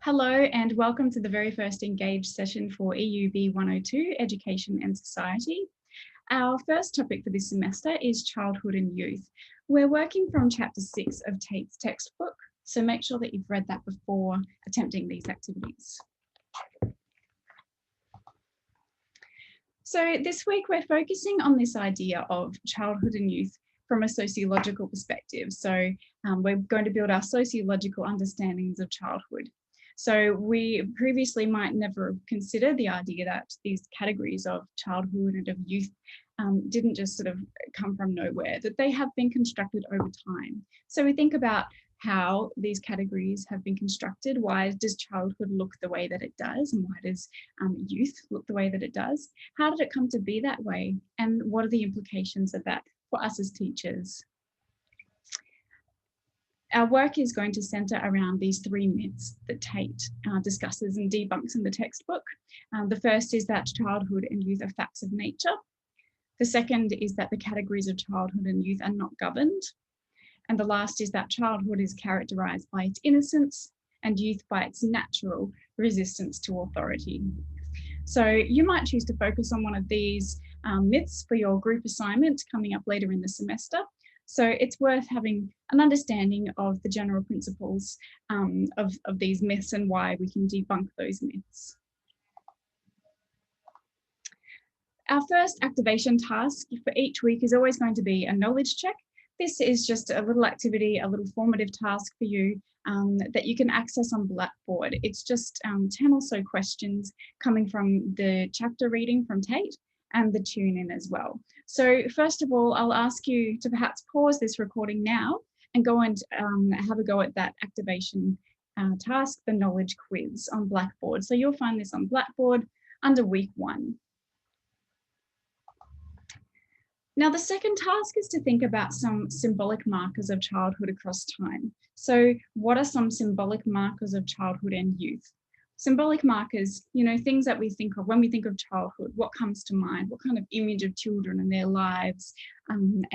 Hello and welcome to the very first Engage session for EUB102, Education and Society. Our first topic for this semester is childhood and youth. We're working from chapter 6 of Tate's textbook, so make sure that you've read that before attempting these activities. So this week we're focusing on this idea of childhood and youth from a sociological perspective. So we're going to build our sociological understandings of childhood. So we previously might never have considered the idea that these categories of childhood and of youth didn't just sort of come from nowhere, that they have been constructed over time. So we think about how these categories have been constructed. Why does childhood look the way that it does? And why does youth look the way that it does? How did it come to be that way? And what are the implications of that for us as teachers? Our work is going to centre around these three myths that Tate discusses and debunks in the textbook. The first is that childhood and youth are facts of nature. The second is that the categories of childhood and youth are not governed. And the last is that childhood is characterised by its innocence and youth by its natural resistance to authority. So you might choose to focus on one of these myths for your group assignment coming up later in the semester. So it's worth having an understanding of the general principles of these myths and why we can debunk those myths. Our first activation task for each week is always going to be a knowledge check. This is just a little activity, a little formative task for you that you can access on Blackboard. It's just 10 or so questions coming from the chapter reading from Tate and the tune in as well. So first of all, I'll ask you to perhaps pause this recording now and go and have a go at that activation task, the knowledge quiz on Blackboard. So you'll find this on Blackboard under week 1. Now, the second task is to think about some symbolic markers of childhood across time. So what are some symbolic markers of childhood and youth? Symbolic markers, things that we think of when we think of childhood, what comes to mind, what kind of image of children and their lives, and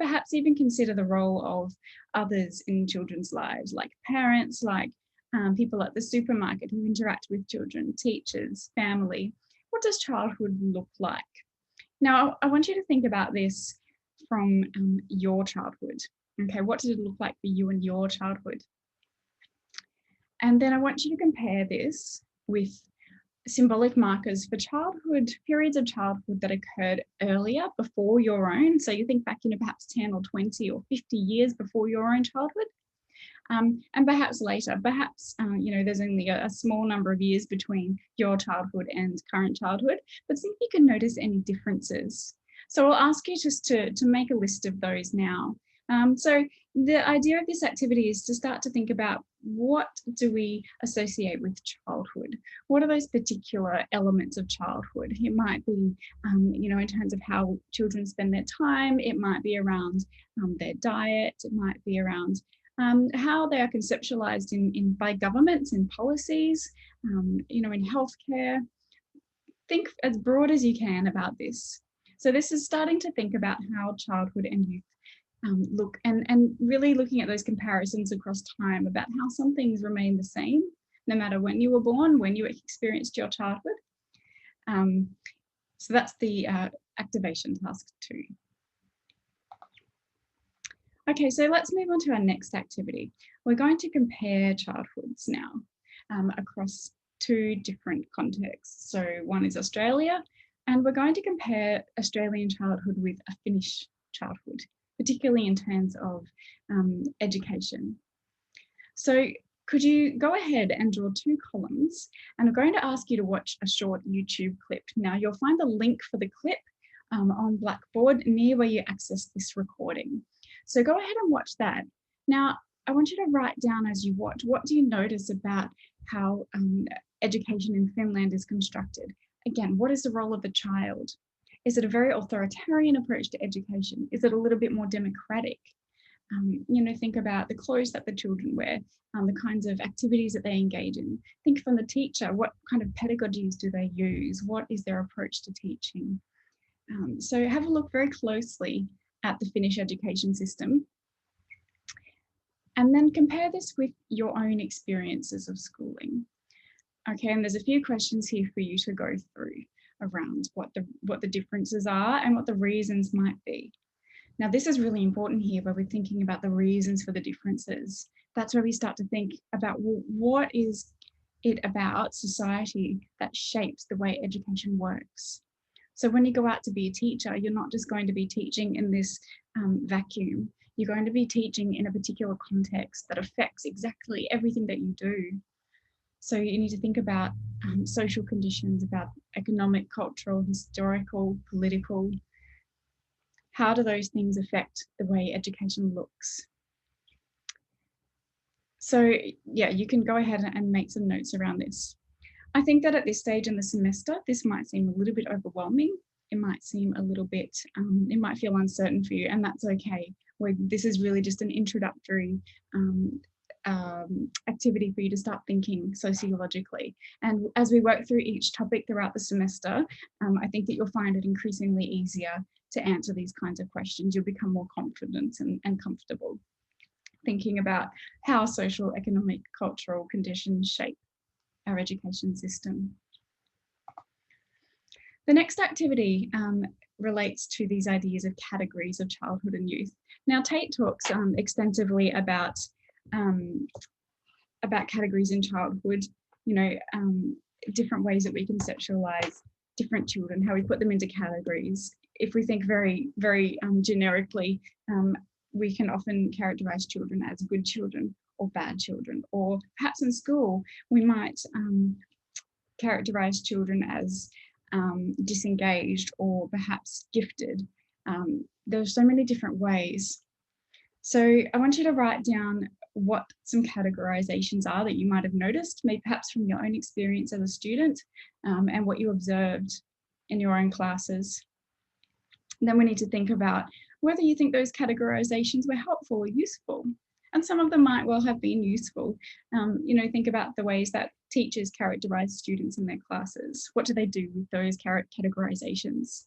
perhaps even consider the role of others in children's lives, like parents, like people at the supermarket who interact with children, teachers, family. What does childhood look like? Now, I want you to think about this from your childhood. Okay, what did it look like for you in your childhood? And then I want you to compare this with symbolic markers for childhood, periods of childhood that occurred earlier, before your own. So you think back, perhaps 10 or 20 or 50 years before your own childhood. And perhaps later, perhaps, there's only a small number of years between your childhood and current childhood, but see if you can notice any differences. So I'll ask you just to make a list of those now. So the idea of this activity is to start to think about what do we associate with childhood? What are those particular elements of childhood? It might be, in terms of how children spend their time. It might be around their diet. It might be around how they are conceptualized by governments and policies, in healthcare. Think as broad as you can about this. So this is starting to think about how childhood and youth look and really looking at those comparisons across time about how some things remain the same, no matter when you were born, when you experienced your childhood. So that's the activation task 2. Okay, so let's move on to our next activity. We're going to compare childhoods now across 2 different contexts. So one is Australia, and we're going to compare Australian childhood with a Finnish childhood, particularly in terms of education. So could you go ahead and draw 2 columns, and I'm going to ask you to watch a short YouTube clip. Now you'll find the link for the clip on Blackboard near where you access this recording. So go ahead and watch that. Now, I want you to write down as you watch, what do you notice about how education in Finland is constructed? Again, what is the role of the child? Is it a very authoritarian approach to education? Is it a little bit more democratic? Think about the clothes that the children wear, the kinds of activities that they engage in. Think from the teacher, what kind of pedagogies do they use? What is their approach to teaching? So have a look very closely at the Finnish education system. And then compare this with your own experiences of schooling. Okay, and there's a few questions here for you to go through around what the differences are and what the reasons might be. Now, this is really important here where we're thinking about the reasons for the differences. That's where we start to think about, well, what is it about society that shapes the way education works? So when you go out to be a teacher, you're not just going to be teaching in this vacuum. You're going to be teaching in a particular context that affects exactly everything that you do. So you need to think about social conditions, about economic, cultural, historical, political. How do those things affect the way education looks? So yeah, you can go ahead and make some notes around this. I think that at this stage in the semester, this might seem a little bit overwhelming. It might seem a little bit, it might feel uncertain for you, and that's okay. This is really just an introductory activity for you to start thinking sociologically. And as we work through each topic throughout the semester, I think that you'll find it increasingly easier to answer these kinds of questions. You'll become more confident and comfortable thinking about how social, economic, cultural conditions shape our education system. The next activity relates to these ideas of categories of childhood and youth. Now, Tate talks extensively about categories in childhood, different ways that we conceptualize different children, how we put them into categories. If we think very, very generically, we can often characterize children as good children or bad children, or perhaps in school, we might characterize children as disengaged or perhaps gifted. There are so many different ways. So I want you to write down what some categorizations are that you might have noticed, maybe perhaps from your own experience as a student, and what you observed in your own classes. And then we need to think about whether you think those categorizations were helpful or useful. And some of them might well have been useful. Think about the ways that teachers characterize students in their classes. What do they do with those categorizations?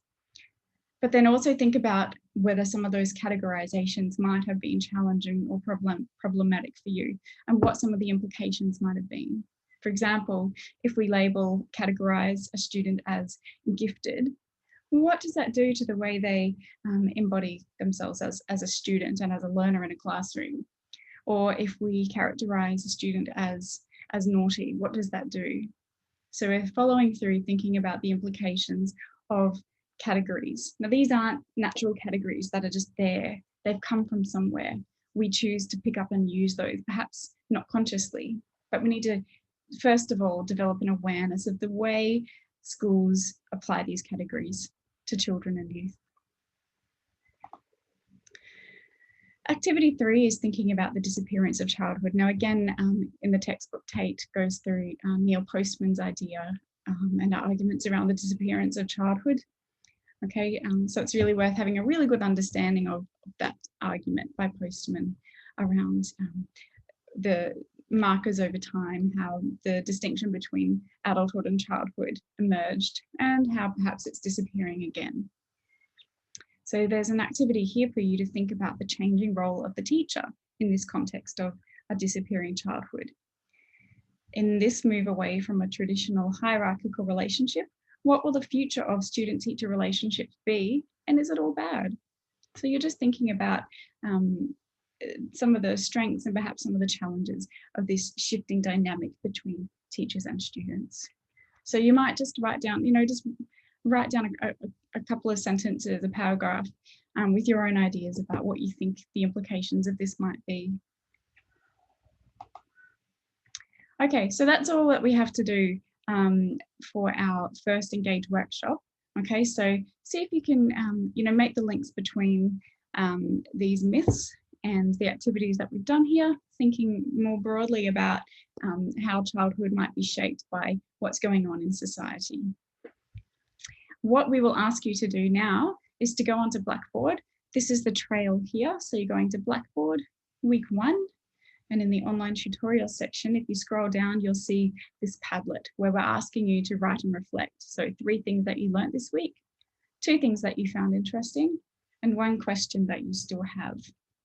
But then also think about whether some of those categorizations might have been challenging or problematic for you, and what some of the implications might have been. For example, if we categorize a student as gifted, what does that do to the way they embody themselves as a student and as a learner in a classroom? Or if we characterize a student as naughty, what does that do? So we're following through thinking about the implications of categories. Now, these aren't natural categories that are just there. They've come from somewhere. We choose to pick up and use those, perhaps not consciously, but we need to, first of all, develop an awareness of the way schools apply these categories to children and youth. Activity 3 is thinking about the disappearance of childhood. Now, again, in the textbook, Tate goes through Neil Postman's idea and arguments around the disappearance of childhood. Okay, so it's really worth having a really good understanding of that argument by Postman around the markers over time, how the distinction between adulthood and childhood emerged, and how perhaps it's disappearing again. So there's an activity here for you to think about the changing role of the teacher in this context of a disappearing childhood. In this move away from a traditional hierarchical relationship, what will the future of student-teacher relationships be, and is it all bad? So you're just thinking about some of the strengths and perhaps some of the challenges of this shifting dynamic between teachers and students. So you might just write down, a couple of sentences, a paragraph, with your own ideas about what you think the implications of this might be. Okay, so that's all that we have to do for our first Engage workshop. Okay, so see if you can, make the links between these myths and the activities that we've done here, thinking more broadly about how childhood might be shaped by what's going on in society. What we will ask you to do now is to go onto Blackboard. This is the trail here. So you're going to Blackboard, week 1. And in the online tutorial section, if you scroll down, you'll see this Padlet where we're asking you to write and reflect. So 3 things that you learned this week, 2 things that you found interesting, and 1 question that you still have.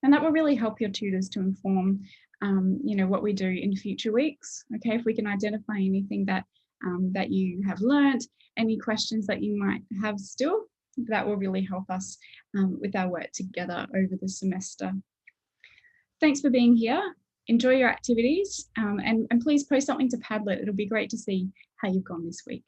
And that will really help your tutors to inform, what we do in future weeks. Okay, if we can identify anything that you have learnt, any questions that you might have still, that will really help us with our work together over the semester. Thanks for being here. Enjoy your activities, and please post something to Padlet. It'll be great to see how you've gone this week.